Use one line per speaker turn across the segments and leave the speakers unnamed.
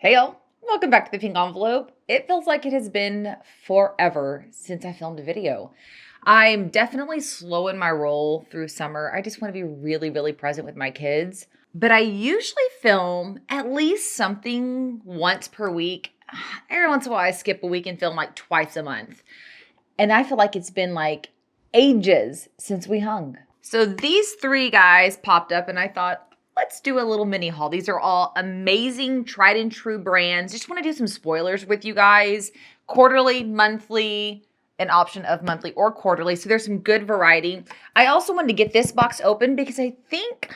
Hey y'all, welcome back to the Pink Envelope. It feels like it has been forever since I filmed a video. I'm definitely slow in my roll through summer. I just want to be really present with my kids. But I usually film at least something once per week. Every once in a while I skip a week and film like twice a month. And I feel like it's been like ages since we hung. So these three guys popped up and I thought, let's do a little mini haul. These are all amazing, tried and true brands. Just want to do some spoilers with you guys. Quarterly, monthly, an option of monthly or quarterly. So there's some good variety. I also wanted to get this box open because I think,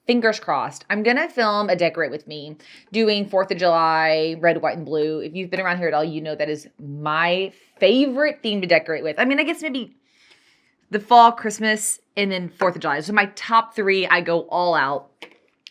fingers crossed, I'm going to film a Decorate With Me doing 4th of July, red, white, and blue. If you've been around here at all, you know that is my favorite theme to decorate with. I mean, I guess maybe the fall, Christmas, and then 4th of July. So my top three, I go all out.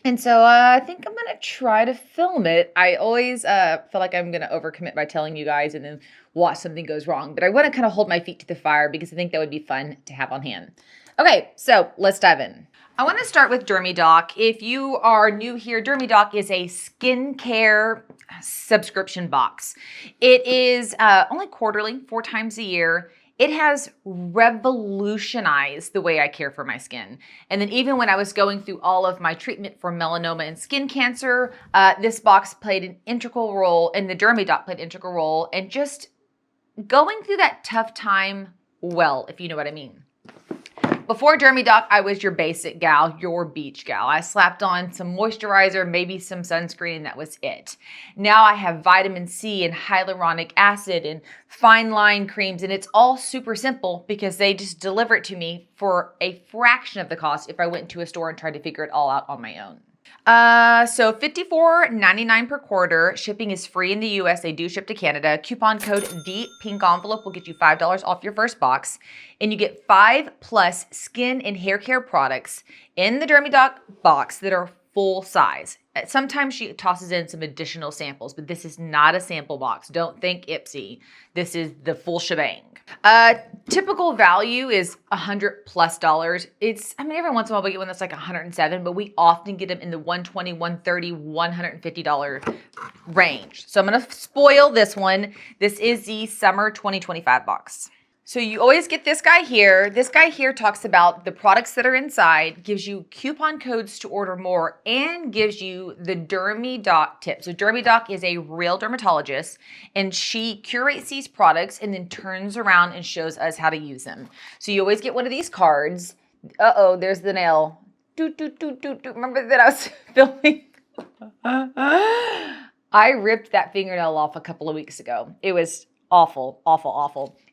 And so I think I'm going to try to film it. I always feel like I'm going to overcommit by telling you guys and then watch something goes wrong. But I want to kind of hold my feet to the fire because I think that would be fun to have on hand. Okay, so let's dive in. I want to start with Dermy Doc. If you are new here, Dermy Doc is a skincare subscription box. It is only quarterly, 4 times a year. It has revolutionized the way I care for my skin. And then even when I was going through all of my treatment for melanoma and skin cancer, this box played an integral role, and the Dermy Doc played an integral role, and just going through that tough time well, if you know what I mean. Before Dermy Doc, I was your basic gal, your beach gal. I slapped on some moisturizer, maybe some sunscreen, and that was it. Now I have vitamin C and hyaluronic acid and fine line creams, and it's all super simple because they just deliver it to me for a fraction of the cost if I went to a store and tried to figure it all out on my own. So $54.99 per quarter. Shipping is free in the US. They do ship to Canada. Coupon code ThePinkEnvelope will get you $5 off your first box. And you get 5+ skin and hair care products in the Dermy Doc box that are full size. Sometimes she tosses in some additional samples, but this is not a sample box. Don't think Ipsy. This is the full shebang. Typical value is $100+. Every once in a while we get one that's like $107, but we often get them in the $120, $130, $150 range. So I'm going to spoil this one. This is the summer 2025 box. So you always get this guy here. This guy here talks about the products that are inside, gives you coupon codes to order more, and gives you the Dermy Doc tip. So Dermy Doc is a real dermatologist, and she curates these products and then turns around and shows us how to use them. So you always get one of these cards. Uh-oh, there's the nail. Remember that I was filming? I ripped that fingernail off a couple of weeks ago. It was awful.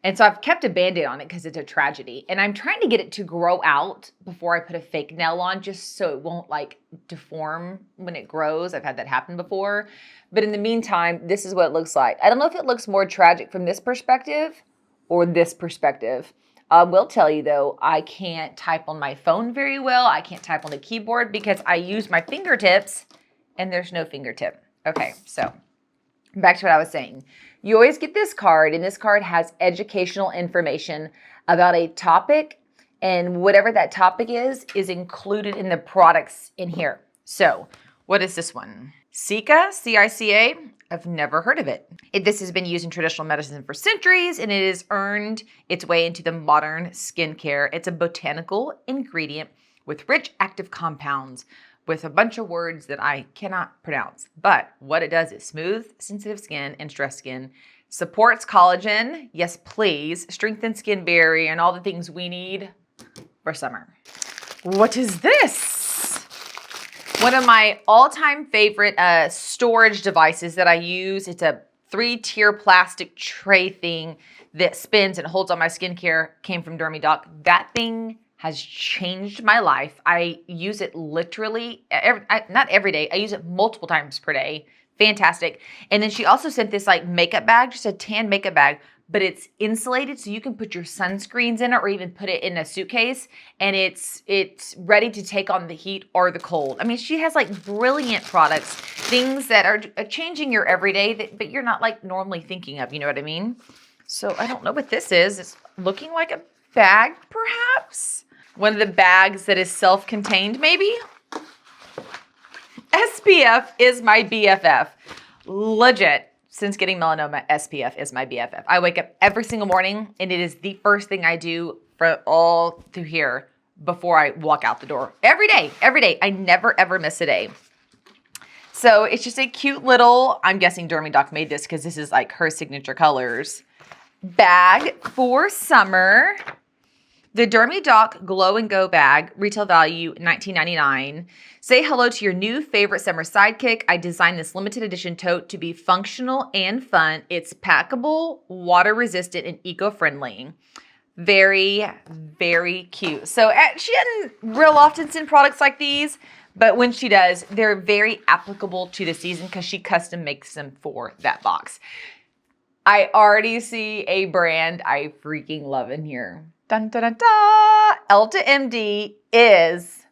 And so I've kept a Band-Aid on it because it's a tragedy. And I'm trying to get it to grow out before I put a fake nail on, just so it won't like deform when it grows. I've had that happen before. But in the meantime, this is what it looks like. I don't know if it looks more tragic from this perspective or this perspective. I will tell you though, I can't type on my phone very well. I can't type on the keyboard because I use my fingertips and there's no fingertip. Okay, so back to what I was saying. You always get this card, and this card has educational information about a topic, and whatever that topic is included in the products in here. So, what is this one? Cica, C-I-C-A? I've never heard of it. This has been used in traditional medicine for centuries, and it has earned its way into the modern skincare. It's a botanical ingredient with rich active compounds, with a bunch of words that I cannot pronounce. But what it does is smooth, sensitive skin and stressed skin, supports collagen, yes please, strengthens skin barrier, and all the things we need for summer. What is this? One of my all-time favorite storage devices that I use. It's a 3-tier plastic tray thing that spins and holds on my skincare. Came from Dermy Doc. That thing has changed my life. I use it literally, not every day. I use it multiple times per day. Fantastic. And then she also sent this like makeup bag, just a tan makeup bag, but it's insulated so you can put your sunscreens in it or even put it in a suitcase, and it's ready to take on the heat or the cold. I mean, she has like brilliant products, things that are changing your everyday, but you're not like normally thinking of, you know what I mean? So I don't know what this is. It's looking like a bag, perhaps? One of the bags that is self-contained, maybe? SPF is my BFF. legit, since getting melanoma, SPF is my BFF. I wake up every single morning and it is the first thing I do for all through here before I walk out the door. Every day. I never ever miss a day. So it's just a cute little, I'm guessing Dermy Doc made this because this is like her signature colors, bag for summer. The Dermy Doc Glow and Go bag, retail value $19.99. Say hello to your new favorite summer sidekick. I designed this limited edition tote to be functional and fun. It's packable, water resistant, and eco-friendly. Very, very cute. So she doesn't real often send products like these, but when she does, they're very applicable to the season because she custom makes them for that box. I already see a brand I freaking love in here. Dun, dun, dun, dun. Elta MD is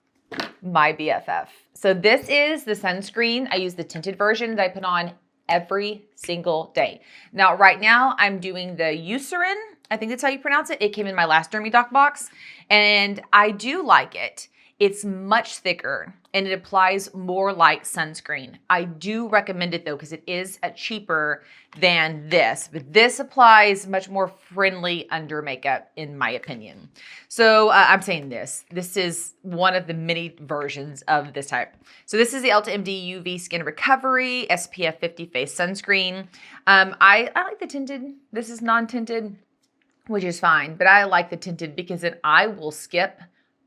my BFF. So this is the sunscreen. I use the tinted version that I put on every single day. Now, right now, I'm doing the Eucerin. I think that's how you pronounce it. It came in my last Dermy Doc box, and I do like it. It's much thicker and it applies more like sunscreen. I do recommend it though because it is cheaper than this, but this applies much more friendly under makeup in my opinion. So I'm saying this is one of the many versions of this type. So this is the Elta MD UV Skin Recovery SPF 50 Face Sunscreen. I like the tinted. This is non-tinted, which is fine, but I like the tinted because then I will skip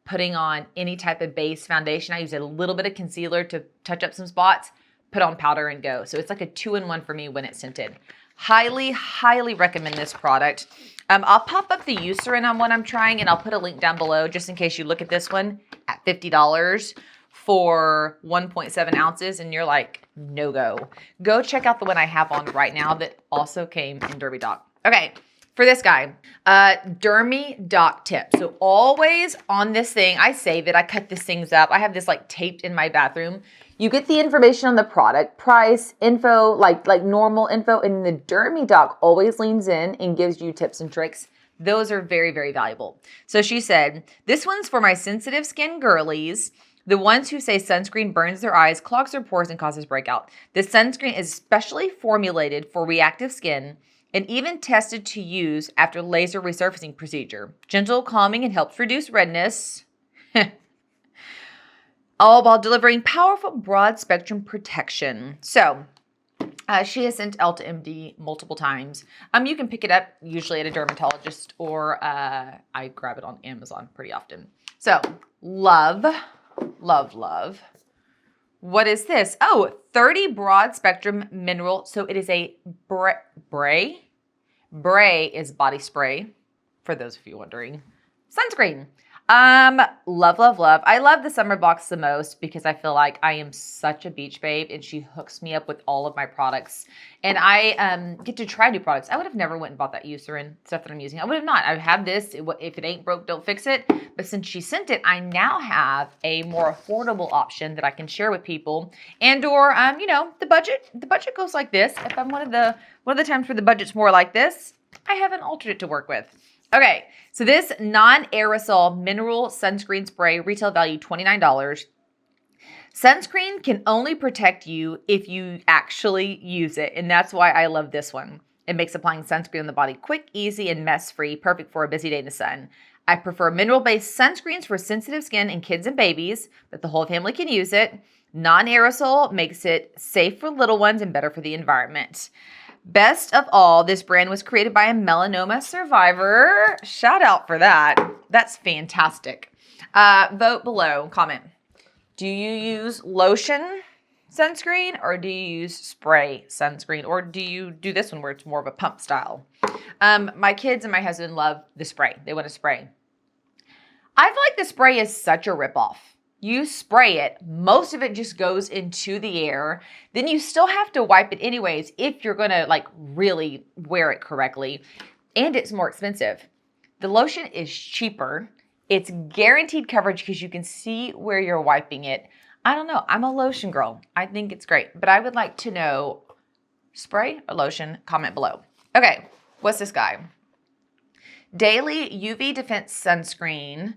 putting on any type of base foundation. I use a little bit of concealer to touch up some spots, put on powder and go. So it's like a 2-in-1 for me when it's tinted. Highly, highly recommend this product. I'll pop up the Eucerin on one I'm trying and I'll put a link down below just in case you look at this one at $50 for 1.7 ounces and you're like, no go. Go check out the one I have on right now that also came in Dermy Doc. Okay. For this guy, Dermy Doc tip. So always on this thing, I save it. I cut these things up. I have this like taped in my bathroom. You get the information on the product, price, info, like normal info, and the Dermy Doc always leans in and gives you tips and tricks. Those are very, very valuable. So she said, this one's for my sensitive skin girlies, the ones who say sunscreen burns their eyes, clogs their pores, and causes breakout. This sunscreen is specially formulated for reactive skin and even tested to use after laser resurfacing procedure. Gentle, calming, and helps reduce redness. All while delivering powerful broad spectrum protection. So she has sent Elta MD multiple times. You can pick it up usually at a dermatologist or I grab it on Amazon pretty often. So love, love, love. What is this? Oh, 30 broad spectrum mineral. So it is a Bray. Bray is body spray, for those of you wondering. Sunscreen. Love, love, love. I love the summer box the most because I feel like I am such a beach babe and she hooks me up with all of my products. And I get to try new products. I would have never went and bought that Eucerin stuff that I'm using. I would have not. I have this. If it ain't broke, don't fix it. But since she sent it, I now have a more affordable option that I can share with people. And or, you know, the budget goes like this. If I'm one of the times where the budget's more like this, I have an alternate to work with. Okay, so this non-aerosol mineral sunscreen spray, retail value $29. Sunscreen can only protect you if you actually use it, and that's why I love this one. It makes applying sunscreen on the body quick, easy, and mess-free, perfect for a busy day in the sun. I prefer mineral-based sunscreens for sensitive skin and kids and babies, but the whole family can use it. Non-aerosol makes it safe for little ones and better for the environment. Best of all, this brand was created by a melanoma survivor. Shout out for that. That's fantastic. Vote below, comment. Do you use lotion sunscreen or do you use spray sunscreen? Or do you do this one where it's more of a pump style? My kids and my husband love the spray. They want to spray. I feel like the spray is such a ripoff. You spray it, most of it just goes into the air. Then you still have to wipe it anyways if you're gonna like really wear it correctly. And it's more expensive. The lotion is cheaper. It's guaranteed coverage because you can see where you're wiping it. I don't know, I'm a lotion girl. I think it's great, but I would like to know spray or lotion, comment below. Okay, what's this guy? Daily UV Defense Sunscreen.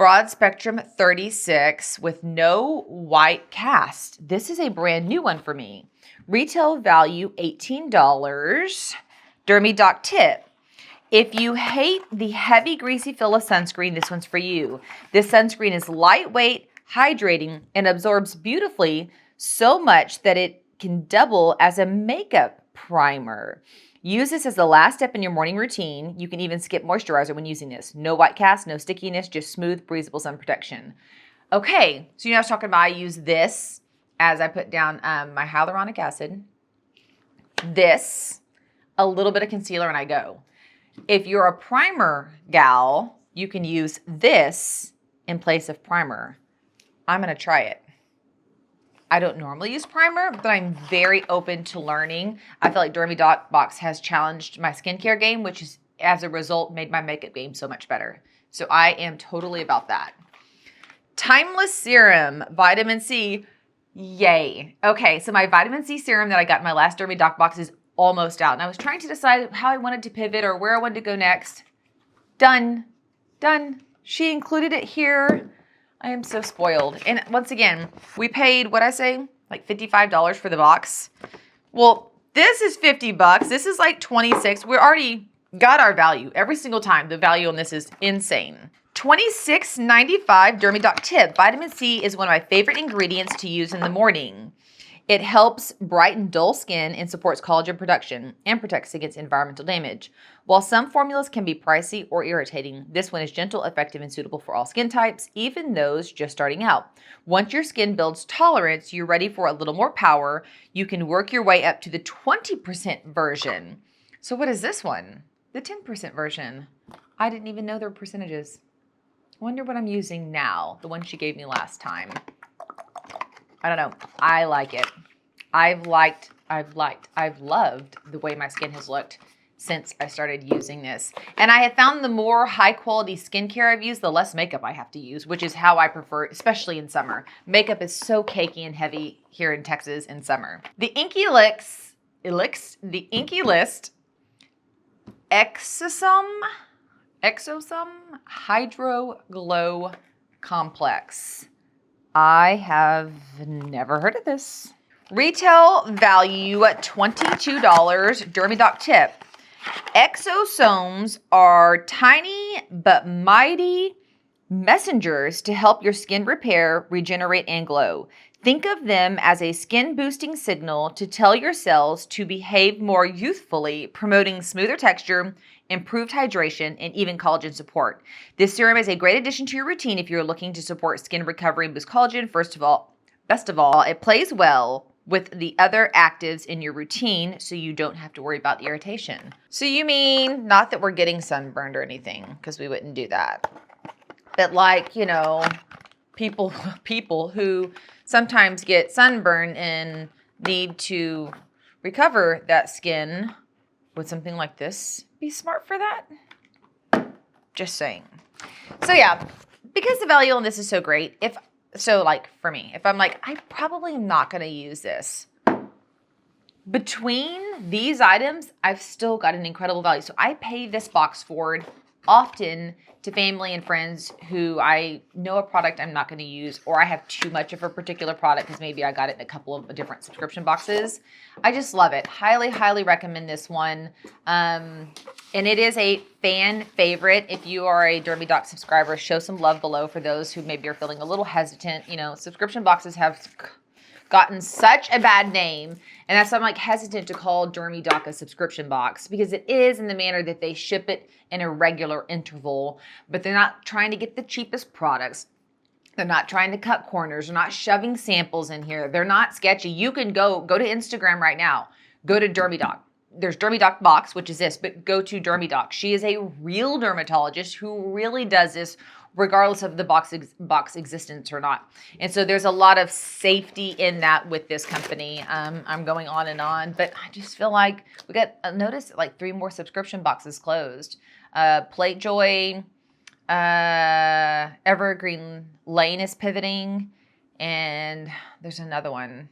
Broad Spectrum 36 with no white cast. This is a brand new one for me. Retail value $18. Dermy Doc tip. If you hate the heavy, greasy feel of sunscreen, this one's for you. This sunscreen is lightweight, hydrating, and absorbs beautifully, so much that it can double as a makeup primer. Use this as the last step in your morning routine. You can even skip moisturizer when using this. No white cast, no stickiness, just smooth, breathable sun protection. Okay, so I was talking about I use this as I put down my hyaluronic acid, this, a little bit of concealer, and I go. If you're a primer gal, you can use this in place of primer. I'm going to try it. I don't normally use primer, but I'm very open to learning. I feel like Dermy Doc Box has challenged my skincare game, which is, as a result, made my makeup game so much better. So I am totally about that. Timeless Serum, Vitamin C. Yay. Okay, so my vitamin C serum that I got in my last Dermy Doc Box is almost out. And I was trying to decide how I wanted to pivot or where I wanted to go next. Done. She included it here. I am so spoiled. And once again, we paid, what'd I say? Like $55 for the box. Well, this is $50. This is like $26. We already got our value every single time. The value on this is insane. $26.95 Dermy Doc tip. Vitamin C is one of my favorite ingredients to use in the morning. It helps brighten dull skin and supports collagen production and protects against environmental damage. While some formulas can be pricey or irritating, this one is gentle, effective, and suitable for all skin types, even those just starting out. Once your skin builds tolerance, you're ready for a little more power. You can work your way up to the 20% version. So what is this one? The 10% version. I didn't even know there were percentages. Wonder what I'm using now, the one she gave me last time. I don't know. I like it. I've loved the way my skin has looked since I started using this. And I have found the more high quality skincare I've used, the less makeup I have to use, which is how I prefer it, especially in summer. Makeup is so cakey and heavy here in Texas in summer. The Inky List Exosome Hydro Glow Complex. I have never heard of this. Retail value $22. Dermy Doc tip. Exosomes are tiny but mighty messengers to help your skin repair, regenerate, and glow. Think of them as a skin-boosting signal to tell your cells to behave more youthfully, promoting smoother texture, improved hydration, and even collagen support. This serum is a great addition to your routine if you're looking to support skin recovery and boost collagen. Best of all, it plays well with the other actives in your routine, so you don't have to worry about the irritation. So you mean, not that we're getting sunburned or anything, because we wouldn't do that, but like, you know, people who sometimes get sunburn and need to recover that skin, would something like this be smart for that? Just saying. So yeah, because the value on this is so great, for me, if I'm like, I probably am not going to use this, between these items, I've still got an incredible value. So I pay this box forward often to family and friends who I know a product I'm not going to use, or I have too much of a particular product because maybe I got it in a couple of different subscription boxes. I just love it. Highly, highly recommend this one. And it is a fan favorite. If you are a Dermy Doc subscriber, show some love below for those who maybe are feeling a little hesitant. You know, subscription boxes have gotten such a bad name, and that's why I'm like hesitant to call Dermy Doc a subscription box, because it is in the manner that they ship it in a regular interval, but they're not trying to get the cheapest products. They're not trying to cut corners. They're not shoving samples in here. They're not sketchy. You can go to Instagram right now. Go to Dermy Doc. There's Dermy Doc Box, which is this, but go to Dermy Doc. She is a real dermatologist who really does this regardless of the box existence or not. And so there's a lot of safety in that with this company. I'm going on, but I just feel like we got notice like 3 more subscription boxes closed. Plate Joy, Evergreen Lane is pivoting, and there's another one.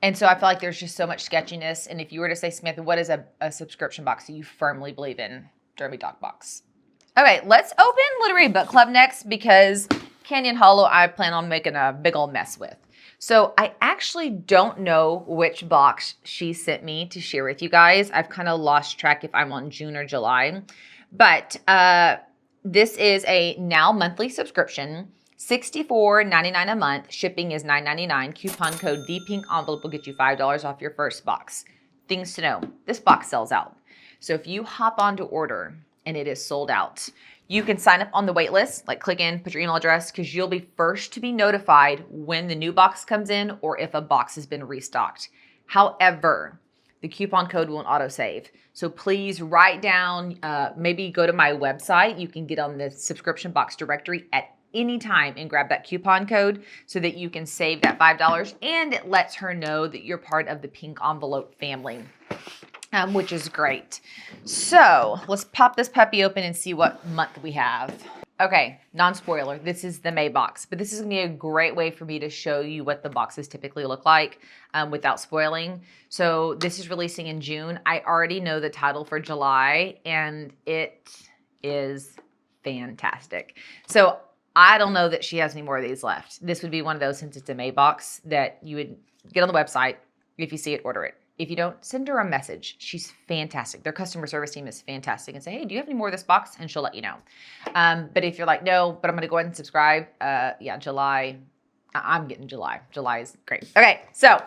And so I feel like there's just so much sketchiness. And if you were to say, Samantha, what is a subscription box that you firmly believe in? Dermy Doc Box. Okay, let's open Literary Book Club next because Canyon Hollow I plan on making a big old mess with. So I actually don't know which box she sent me to share with you guys. I've kind of lost track if I'm on June or July. But this is a now monthly subscription, $64.99 a month. Shipping is $9.99. Coupon code ThePinkEnvelope will get you $5 off your first box. Things to know, this box sells out. So if you hop on to order and it is sold out, you can sign up on the wait list, like click in, put your email address, because you'll be first to be notified when the new box comes in or if a box has been restocked. However, the coupon code won't autosave. So please write down, maybe go to my website. You can get on the subscription box directory at any time and grab that coupon code so that you can save that $5, and it lets her know that you're part of the Pink Envelope family. Which is great. So let's pop this puppy open and see what month we have. Okay, non-spoiler, this is the May box, but this is gonna be a great way for me to show you what the boxes typically look like without spoiling. So this is releasing in June. I already know the title for July and it is fantastic. So I don't know that she has any more of these left. This would be one of those, since it's a May box, that you would get on the website. If you see it, order it. If you don't, send her a message. She's fantastic. Their customer service team is fantastic, and say, hey, do you have any more of this box? And she'll let you know. But if you're like, no, but I'm going to go ahead and subscribe. Yeah, July. I'm getting July. July is great. Okay, so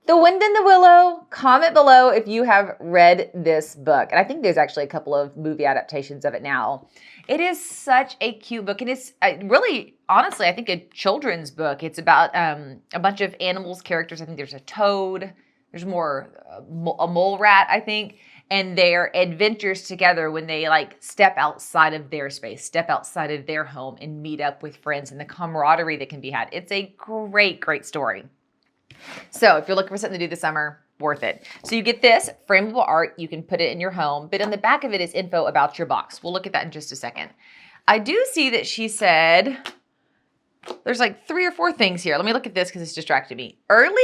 The Wind in the Willow. Comment below if you have read this book. And I think there's actually a couple of movie adaptations of it now. It is such a cute book. And it's really, honestly, I think a children's book. It's about a bunch of animals, characters. I think there's a toad. There's more a mole rat, I think, and their adventures together when they like step outside of their space, step outside of their home and meet up with friends and the camaraderie that can be had. It's a great, great story. So if you're looking for something to do this summer, worth it. So you get this frameable art. You can put it in your home, but on the back of it is info about your box. We'll look at that in just a second. I do see that she said there's like 3 or 4 things here. Let me look at this because it's distracted me. Early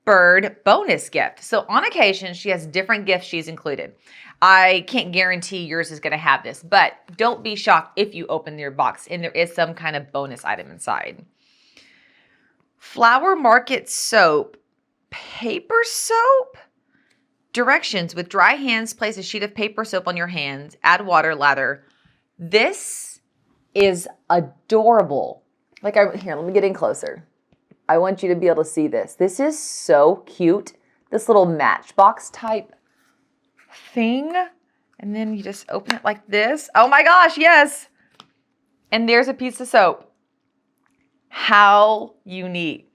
bird bonus gift. So on occasion, she has different gifts she's included. I can't guarantee yours is going to have this, but don't be shocked if you open your box and there is some kind of bonus item inside. Flower Market soap, paper soap. Directions: with dry hands, place a sheet of paper soap on your hands, add water, lather. This is adorable. Here, let me get in closer. I want you to be able to see this. This is so cute. This little matchbox type thing. And then you just open it like this. Oh my gosh, yes. And there's a piece of soap. How unique.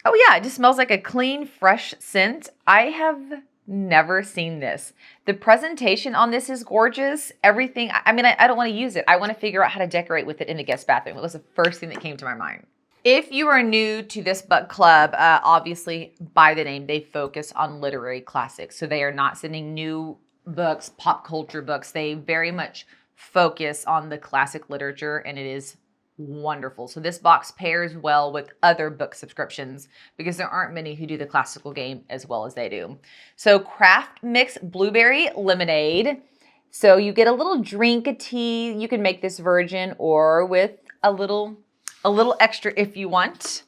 Oh yeah, it just smells like a clean, fresh scent. I have never seen this. The presentation on this is gorgeous. Everything, I don't want to use it. I want to figure out how to decorate with it in the guest bathroom. It was the first thing that came to my mind. If you are new to this book club, obviously by the name, they focus on literary classics. So they are not sending new books, pop culture books. They very much focus on the classic literature, and it is wonderful. So this box pairs well with other book subscriptions because there aren't many who do the classical game as well as they do. So Craft Mix Blueberry Lemonade. So you get a little drink of tea. You can make this virgin or with a little extra if you want.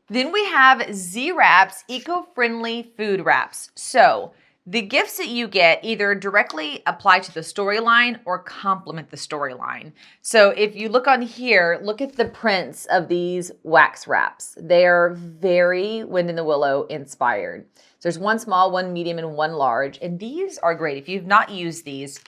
Then we have Z-Wraps Eco-Friendly Food Wraps. So the gifts that you get either directly apply to the storyline or complement the storyline. So if you look on here, look at the prints of these wax wraps. They're very Wind in the Willow inspired. So there's one small, one medium, and one large. And these are great. If you've not used these,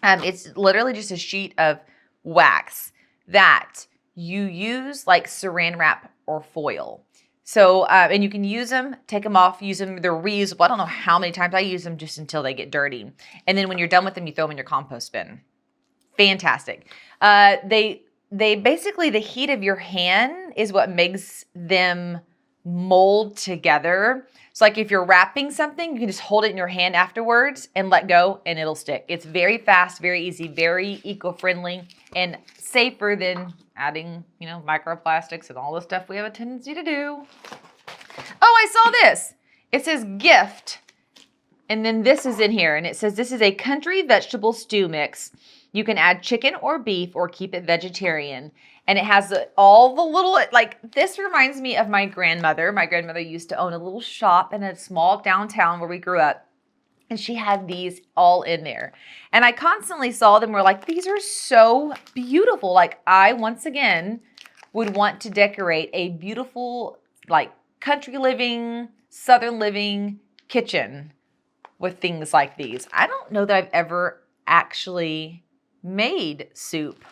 it's literally just a sheet of wax that you use like saran wrap or foil. So, and you can use them, take them off, use them, they're reusable. I don't know how many times I use them just until they get dirty. And then when you're done with them, you throw them in your compost bin. Fantastic. They basically, the heat of your hand is what makes them mold together. So like if you're wrapping something, you can just hold it in your hand afterwards and let go and it'll stick. It's very fast, very easy, very eco-friendly and safer than adding, microplastics and all the stuff we have a tendency to do. Oh, I saw this. It says gift. And then this is in here. And it says this is a country vegetable stew mix. You can add chicken or beef or keep it vegetarian. And it has all the little, like, this reminds me of my grandmother. My grandmother used to own a little shop in a small downtown where we grew up. And she had these all in there. And I constantly saw them. We're like, these are so beautiful. Like, I, once again, would want to decorate a beautiful, like, country living, southern living kitchen with things like these. I don't know that I've ever actually made soup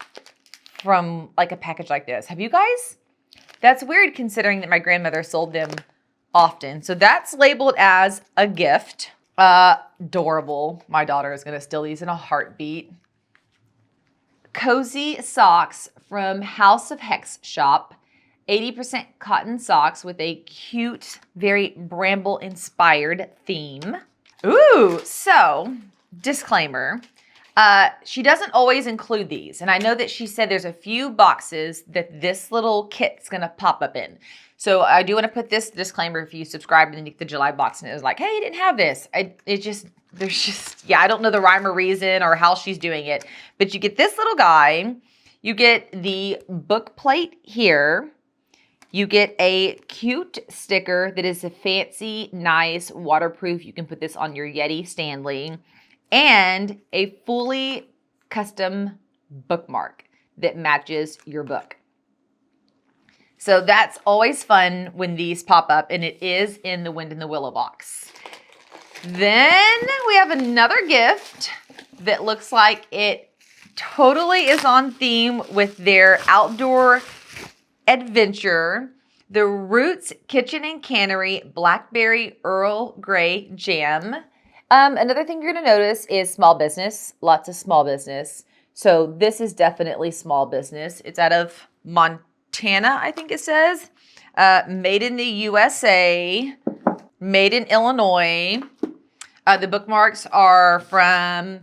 from like a package like this. Have you guys? That's weird considering that my grandmother sold them often. So that's labeled as a gift. Adorable. My daughter is going to steal these in a heartbeat. Cozy socks from House of Hex shop. 80% cotton socks with a cute, very bramble inspired theme. Ooh, so disclaimer. She doesn't always include these. And I know that she said there's a few boxes that this little kit's going to pop up in. So I do want to put this disclaimer if you subscribe to the July box and it was like, hey, you didn't have this. I don't know the rhyme or reason or how she's doing it. But you get this little guy. You get the book plate here. You get a cute sticker that is a fancy, nice, waterproof. You can put this on your Yeti Stanley. And a fully custom bookmark that matches your book. So that's always fun when these pop up, and it is in the Wind in the Willow box. Then we have another gift that looks like it totally is on theme with their outdoor adventure. The Roots Kitchen and Cannery Blackberry Earl Grey Jam. Another thing you're going to notice is small business, lots of small business. So this is definitely small business. It's out of Montana, I think it says. Made in the USA, made in Illinois. The bookmarks are from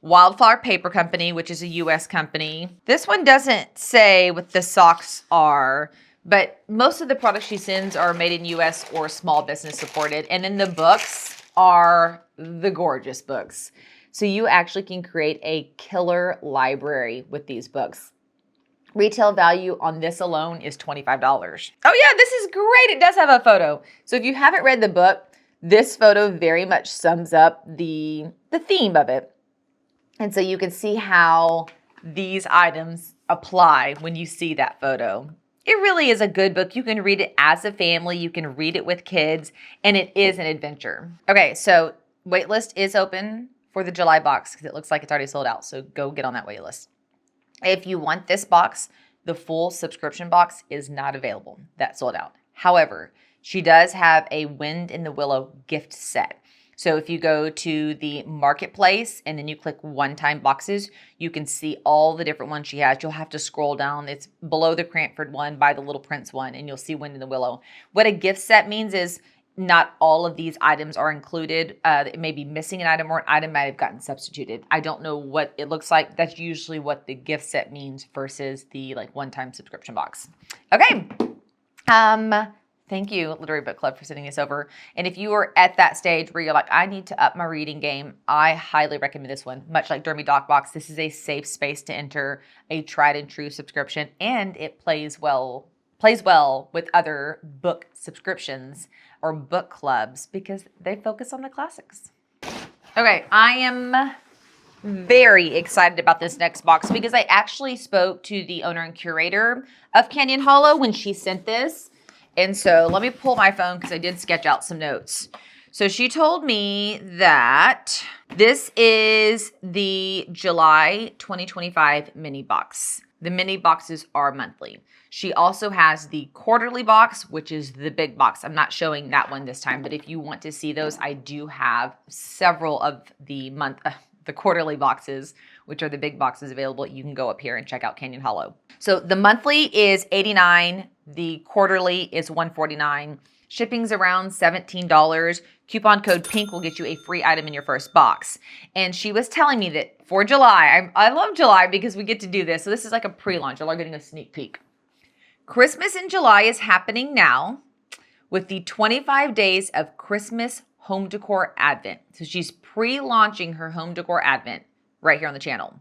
Wildflower Paper Company, which is a US company. This one doesn't say what the socks are, but most of the products she sends are made in US or small business supported. And then the books are the gorgeous books. So you actually can create a killer library with these books. Retail value on this alone is $25. Oh yeah, this is great. It does have a photo. So if you haven't read the book, this photo very much sums up the theme of it. And so you can see how these items apply when you see that photo. It really is a good book. You can read it as a family. You can read it with kids, and it is an adventure. Okay, so waitlist is open for the July box because it looks like it's already sold out. So go get on that waitlist. If you want this box, the full subscription box is not available. That's sold out. However, she does have a Wind in the Willow gift set. So if you go to the marketplace and then you click one-time boxes, you can see all the different ones she has. You'll have to scroll down. It's below the Cranford one, by the Little Prince one, and you'll see Wind in the Willow. What a gift set means is not all of these items are included. It may be missing an item or an item might have gotten substituted. I don't know what it looks like. That's usually what the gift set means versus the like one-time subscription box. Okay. Thank you, Literary Book Club, for sending this over. And if you are at that stage where you're like, I need to up my reading game, I highly recommend this one. Much like Dermy Doc Box, this is a safe space to enter, a tried and true subscription, and it plays well with other book subscriptions or book clubs because they focus on the classics. Okay, I am very excited about this next box because I actually spoke to the owner and curator of Canyon Hollow when she sent this. And so let me pull my phone because I did sketch out some notes. So she told me that this is the July 2025 mini box. The mini boxes are monthly. She also has the quarterly box, which is the big box. I'm not showing that one this time, but if you want to see those, I do have several of the quarterly boxes, which are the big boxes available. You can go up here and check out Canyon Hollow. So the monthly is $89. The quarterly is $149. Shipping's around $17. Coupon code PINK will get you a free item in your first box. And she was telling me that for July, I love July because we get to do this. So this is like a pre-launch. You're getting a sneak peek. Christmas in July is happening now with the 25 days of Christmas Home Decor Advent. So she's pre-launching her Home Decor Advent right here on the channel.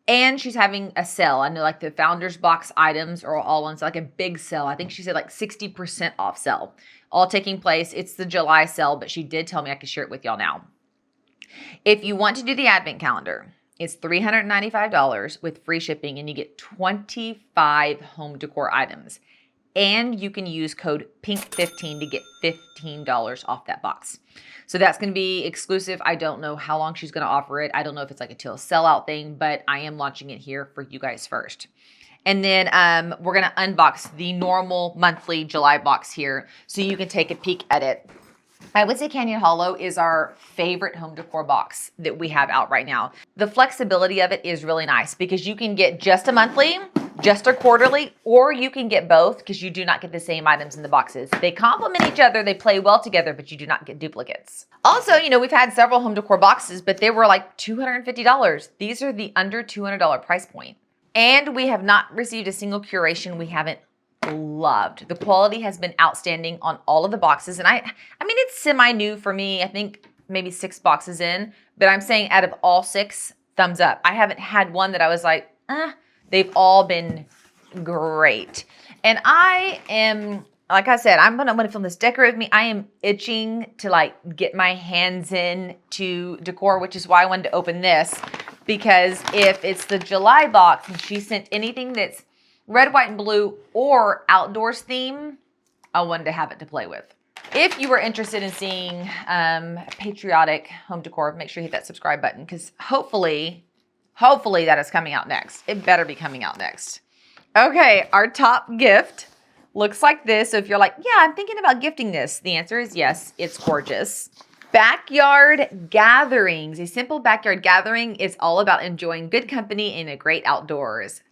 And she's having a sale. I know like the Founders Box items are all on like a big sale. I think she said like 60% off sale, all taking place. It's the July sale, but she did tell me I could share it with y'all now. If you want to do the advent calendar, it's $395 with free shipping, and you get 25 home decor items. And you can use code PINK15 to get $15 off that box. So that's going to be exclusive. I don't know how long she's going to offer it. I don't know if it's like a till sellout thing, but I am launching it here for you guys first. And then we're going to unbox the normal monthly July box here so you can take a peek at it. I would say Canyon Hollow is our favorite home decor box that we have out right now. The flexibility of it is really nice because you can get just a monthly, just a quarterly, or you can get both because you do not get the same items in the boxes. They complement each other, they play well together, but you do not get duplicates. Also, you know, we've had several home decor boxes, but they were like $250. These are the under $200 price point. And we have not received a single curation we haven't loved. The quality has been outstanding on all of the boxes. And I mean, it's semi-new for me. I think maybe 6 boxes in, but I'm saying out of all 6, thumbs up. I haven't had one that I was like, they've all been great. And I am, like I said, I'm gonna film this decor with me. I am itching to like get my hands in to decor, which is why I wanted to open this, because if it's the July box and she sent anything that's red, white, and blue or outdoors theme, I wanted to have it to play with. If you were interested in seeing patriotic home decor, make sure you hit that subscribe button because hopefully that is coming out next. It better be coming out next. Okay, our top gift looks like this. So if you're like, yeah, I'm thinking about gifting this, the answer is yes, it's gorgeous. Backyard gatherings. A simple backyard gathering is all about enjoying good company in a great outdoors.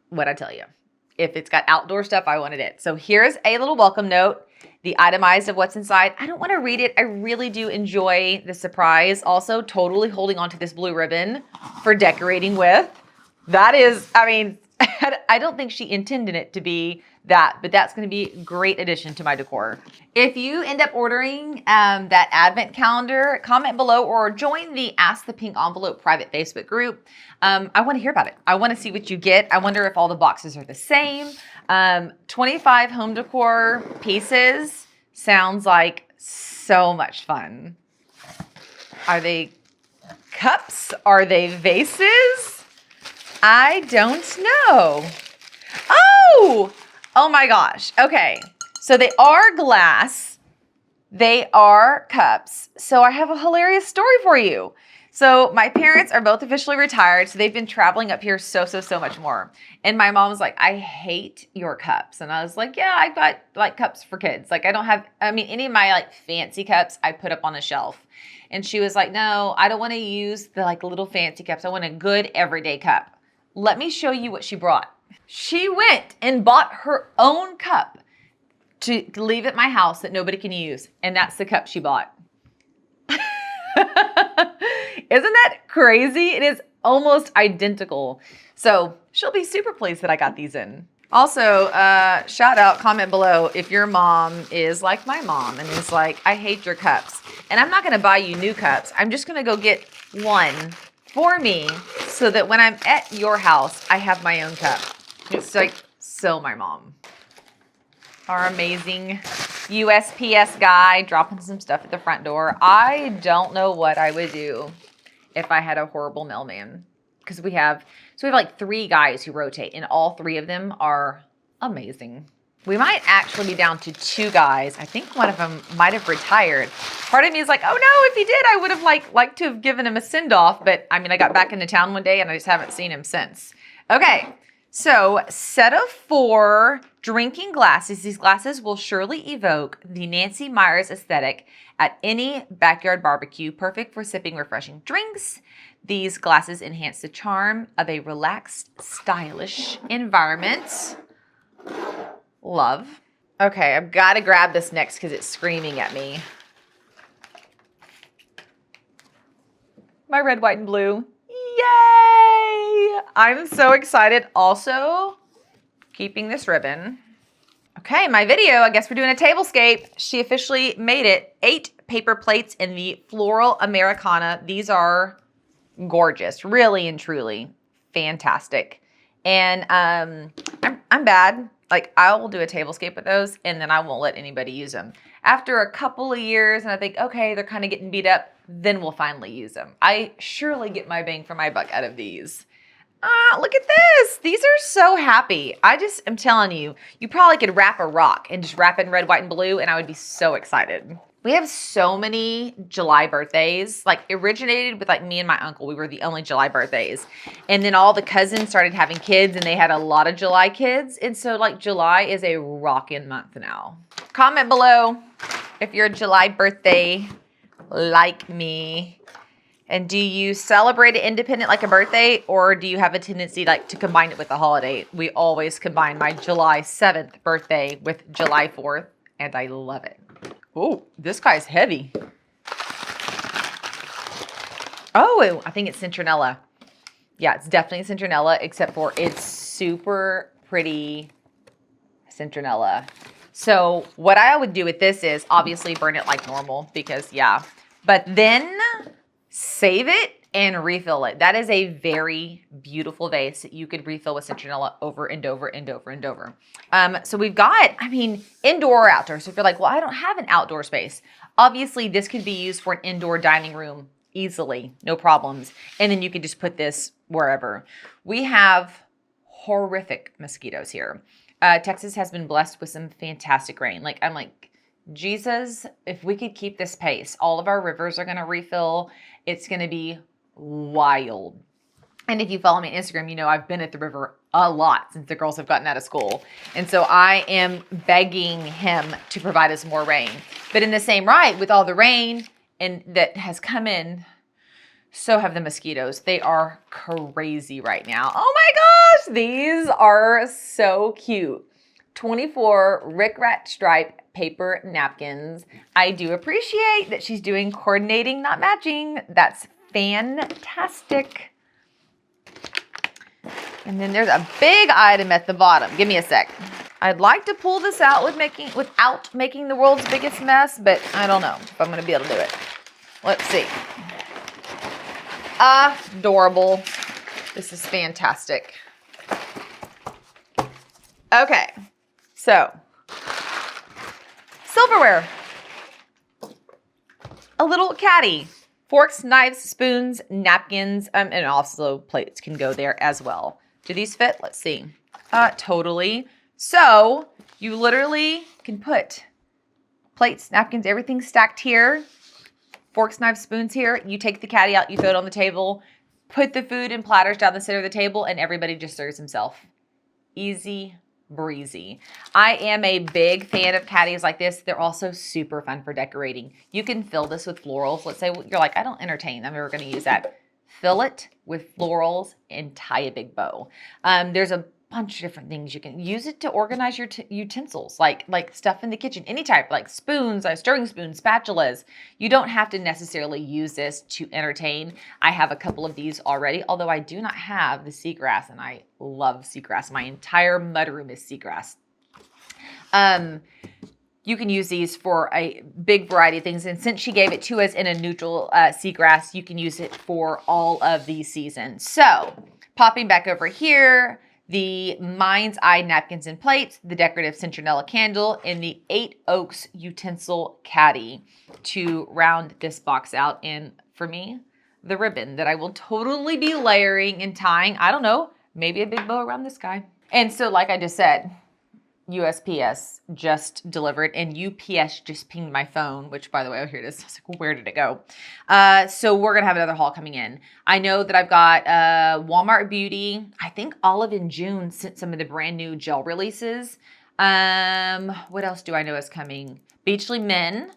What'd I tell you? If it's got outdoor stuff, I wanted it. So here's a little welcome note, the itemized of what's inside. I don't want to read it. I really do enjoy the surprise. Also, totally holding on to this blue ribbon for decorating with. That is, I mean, I don't think she intended it to be that, but that's going to be a great addition to my decor. If you end up ordering that advent calendar, comment below or join the Ask the Pink Envelope private Facebook group. I want to hear about it. I want to see what you get. I wonder if all the boxes are the same. 25 home decor pieces sounds like so much fun. Are they cups? Are they vases? I don't know. Oh my gosh. Okay. So they are glass. They are cups. So I have a hilarious story for you. So my parents are both officially retired. So they've been traveling up here so much more. And my mom was like, I hate your cups. And I was like, yeah, I got like cups for kids. Like I don't have, I mean, any of my like fancy cups I put up on a shelf. And she was like, no, I don't want to use the like little fancy cups. I want a good everyday cup. Let me show you what she brought. She went and bought her own cup to leave at my house that nobody can use. And that's the cup she bought. Isn't that crazy? It is almost identical. So she'll be super pleased that I got these in. Also, shout out, comment below if your mom is like my mom and is like, I hate your cups. And I'm not going to buy you new cups. I'm just going to go get one for me so that when I'm at your house, I have my own cup. It's like so my mom. Our amazing USPS guy dropping some stuff at the front door. I don't know what I would do if I had a horrible mailman. Because we have like 3 guys who rotate and all 3 of them are amazing. We might actually be down to 2 guys. I think one of them might have retired. Part of me is like, oh no, if he did, I would have liked to have given him a send-off. But I mean, I got back into town one day and I just haven't seen him since. Okay, so set of 4 drinking glasses. These glasses will surely evoke the Nancy Meyers aesthetic at any backyard barbecue, perfect for sipping refreshing drinks. These glasses enhance the charm of a relaxed, stylish environment. Love. Okay, I've got to grab this next because it's screaming at me. My red, white, and blue. Yay! I'm so excited. Also, keeping this ribbon. Okay, my video, I guess we're doing a tablescape. She officially made it. 8 paper plates in the Floral Americana. These are gorgeous, really and truly fantastic. And I'm bad. Like, I will do a tablescape with those, and then I won't let anybody use them. After a couple of years, and I think, okay, they're kind of getting beat up, then we'll finally use them. I surely get my bang for my buck out of these. Look at this. These are so happy. I just am telling you, you probably could wrap a rock and just wrap it in red, white, and blue, and I would be so excited. We have so many July birthdays, like originated with like me and my uncle. We were the only July birthdays. And then all the cousins started having kids, and they had a lot of July kids. And so like July is a rockin' month now. Comment below if you're a July birthday like me. And do you celebrate it independent like a birthday, or do you have a tendency like to combine it with a holiday? We always combine my July 7th birthday with July 4th, and I love it. Oh, this guy's heavy. Oh, I think it's citronella. Yeah, it's definitely citronella, except for it's super pretty citronella. So what I would do with this is obviously burn it like normal because, yeah. But then save it and refill it. That is a very beautiful vase that you could refill with citronella over and over and over and over. So we've got, I mean, indoor or outdoor. So if you're like, well, I don't have an outdoor space. Obviously, this could be used for an indoor dining room easily, no problems. And then you could just put this wherever. We have horrific mosquitoes here. Texas has been blessed with some fantastic rain. Like, I'm like, Jesus, if we could keep this pace, all of our rivers are going to refill. It's going to be wild. And if you follow me on Instagram, you know I've been at the river a lot since the girls have gotten out of school. And so I am begging him to provide us more rain. But in the same right, with all the rain and that has come in, so have the mosquitoes. They are crazy right now. Oh my gosh, these are so cute. 24 Rick Rat Stripe paper napkins. I do appreciate that she's doing coordinating, not matching. That's fantastic. And then there's a big item at the bottom. Give me a sec. I'd like to pull this out without making the world's biggest mess, but I don't know if I'm going to be able to do it. Let's see. Adorable. This is fantastic. Okay. So, silverware. A little caddy. Forks, knives, spoons, napkins, and also plates can go there as well. Do these fit? Let's see. Totally. So, you literally can put plates, napkins, everything stacked here. Forks, knives, spoons here. You take the caddy out, you throw it on the table, put the food in platters down the center of the table, and everybody just serves himself. Easy breezy. I am a big fan of caddies like this. They're also super fun for decorating. You can fill this with florals. Let's say you're like, I don't entertain. I'm never going to use that. Fill it with florals and tie a big bow. There's a bunch of different things you can use it to organize your utensils, like stuff in the kitchen, any type, like spoons, stirring spoons, spatulas. You don't have to necessarily use this to entertain. I have a couple of these already, although I do not have the seagrass, and I love seagrass. My entire mudroom is seagrass. You can use these for a big variety of things. And since she gave it to us in a neutral seagrass, you can use it for all of these seasons. So popping back over here, the Mind's Eye napkins and plates, the decorative citronella candle, and the 8 Oaks utensil caddy to round this box out. And for me, the ribbon that I will totally be layering and tying. I don't know, maybe a big bow around this guy. And so like I just said, USPS just delivered, and UPS just pinged my phone, which, by the way, oh, here it is. I was like, where did it go? So we're going to have another haul coming in. I know that I've got Walmart Beauty. I think Olive and June sent some of the brand new gel releases. What else do I know is coming? Beachly Men.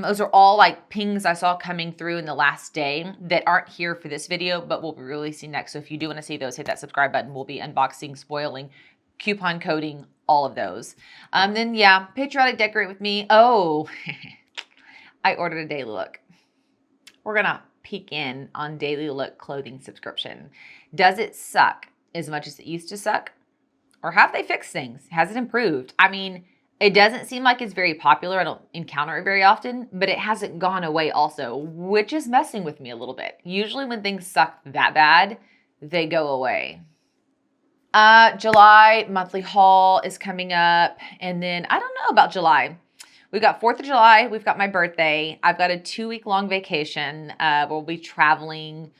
Those are all like pings I saw coming through in the last day that aren't here for this video, but we'll be releasing next. So if you do want to see those, hit that subscribe button. We'll be unboxing, spoiling, coupon coding, all of those. Then yeah, Patriotic Decorate With Me. Oh, I ordered a Daily Look. We're going to peek in on Daily Look clothing subscription. Does it suck as much as it used to suck? Or have they fixed things? Has it improved? I mean, It doesn't seem like it's very popular. I don't encounter it very often, but it hasn't gone away also, which is messing with me a little bit. Usually when things suck that bad, they go away. July monthly haul is coming up. And then I don't know about July. We've got 4th of July. We've got my birthday. I've got a 2-week long vacation. We'll be traveling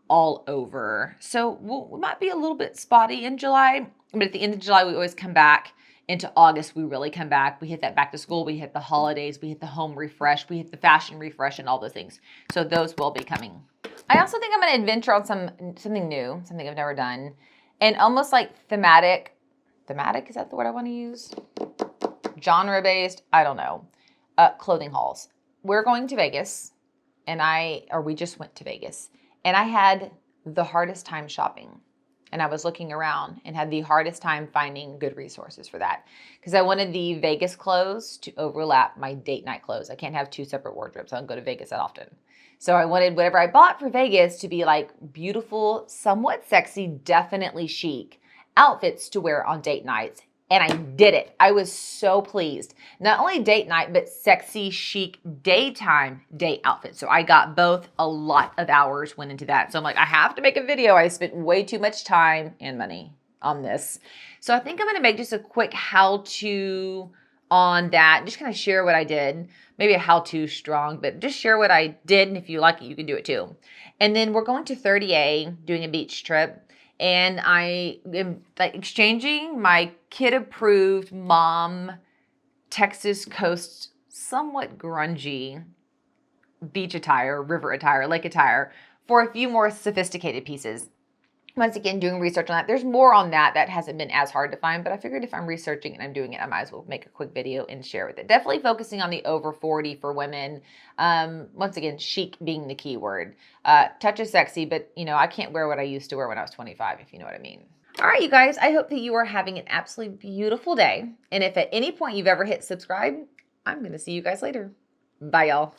all over. So we might be a little bit spotty in July, but at the end of July, we always come back. Into August, we really come back. We hit that back to school. We hit the holidays. We hit the home refresh. We hit the fashion refresh and all those things. So those will be coming. I also think I'm going to adventure on something new, something I've never done. And almost like thematic, is that the word I want to use? Genre-based, I don't know. Clothing hauls. We're going to Vegas, we just went to Vegas. And I had the hardest time shopping. And I was looking around and had the hardest time finding good resources for that. Because I wanted the Vegas clothes to overlap my date night clothes. I can't have 2 separate wardrobes. I don't go to Vegas that often. So I wanted whatever I bought for Vegas to be like beautiful, somewhat sexy, definitely chic outfits to wear on date nights. And I did it. I was so pleased. Not only date night, but sexy, chic, daytime date outfits. So I got both. A lot of hours went into that. So I'm like, I have to make a video. I spent way too much time and money on this. So I think I'm going to make just a quick how-to on that. Just kind of share what I did. Maybe a how-to strong, but just share what I did. And if you like it, you can do it too. And then we're going to 30A, doing a beach trip. And I am like exchanging my kid-approved mom Texas coast somewhat grungy beach attire, river attire, lake attire for a few more sophisticated pieces. Once again, doing research on that. There's more on that. That hasn't been as hard to find, but I figured if I'm researching and I'm doing it, I might as well make a quick video and share with it. Definitely focusing on the over 40 for women. Once again, chic being the key word. Touch is sexy, but I can't wear what I used to wear when I was 25, if you know what I mean. All right, you guys, I hope that you are having an absolutely beautiful day. And if at any point you've ever hit subscribe, I'm going to see you guys later. Bye, y'all.